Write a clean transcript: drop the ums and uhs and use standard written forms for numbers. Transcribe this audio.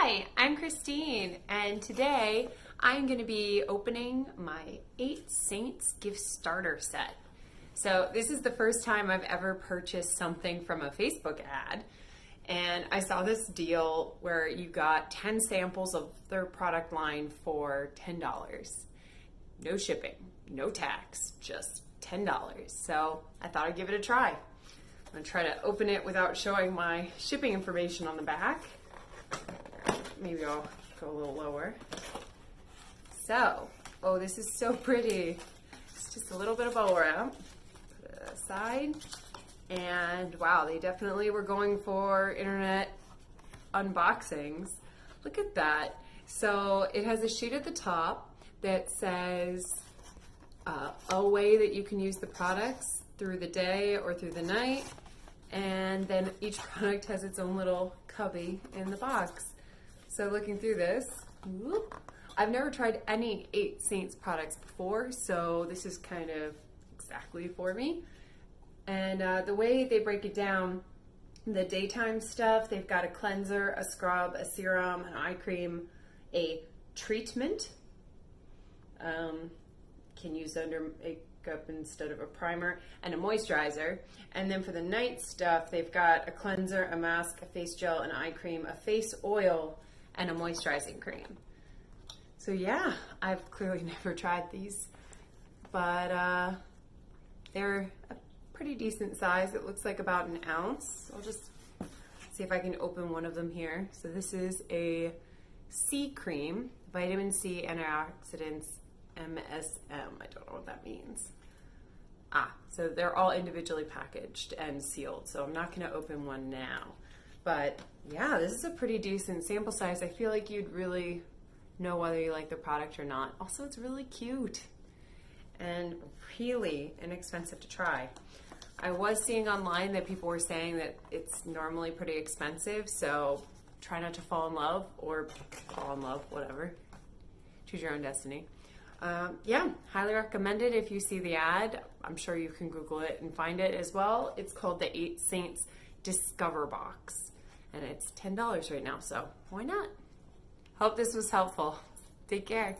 Hi, I'm Christine, and today I'm going to be opening my 8 Saints gift starter set. So this is the first time I've ever purchased something from a Facebook ad, and I saw this deal where you got 10 samples of their product line for $10. No shipping, no tax, just $10. So I thought I'd give it a try. I'm going to try to open it without showing my shipping information on the back. Maybe I'll go a little lower. So, oh, this is so pretty. It's just a little bit of bubble wrap. Put it aside. And wow, they definitely were going for internet unboxings. Look at that. So it has a sheet at the top that says a way that you can use the products through the day or through the night. And then each product has its own little cubby in the box. So looking through this, whoop, I've never tried any 8 Saints products before, so this is kind of exactly for me. And the way they break it down, the daytime stuff, they've got a cleanser, a scrub, a serum, an eye cream, a treatment, can use under makeup instead of a primer, and a moisturizer. And then for the night stuff, they've got a cleanser, a mask, a face gel, an eye cream, a face oil, and a moisturizing cream. So yeah, I've clearly never tried these, but they're a pretty decent size. It looks like about an ounce. I'll just see if I can open one of them here. So this is a C cream, vitamin C, antioxidants, MSM. I don't know what that means. So they're all individually packaged and sealed, so I'm not going to open one now. But yeah, this is a pretty decent sample size. I feel like you'd really know whether you like the product or not. Also, it's really cute and really inexpensive to try. I was seeing online that people were saying that it's normally pretty expensive, so try not to fall in love, or fall in love, whatever. Choose your own destiny. Yeah, highly recommend it if you see the ad. I'm sure you can Google it and find it as well. It's called the 8 Saints Discover Box, and it's $10 right now, so why not? Hope this was helpful. Take care.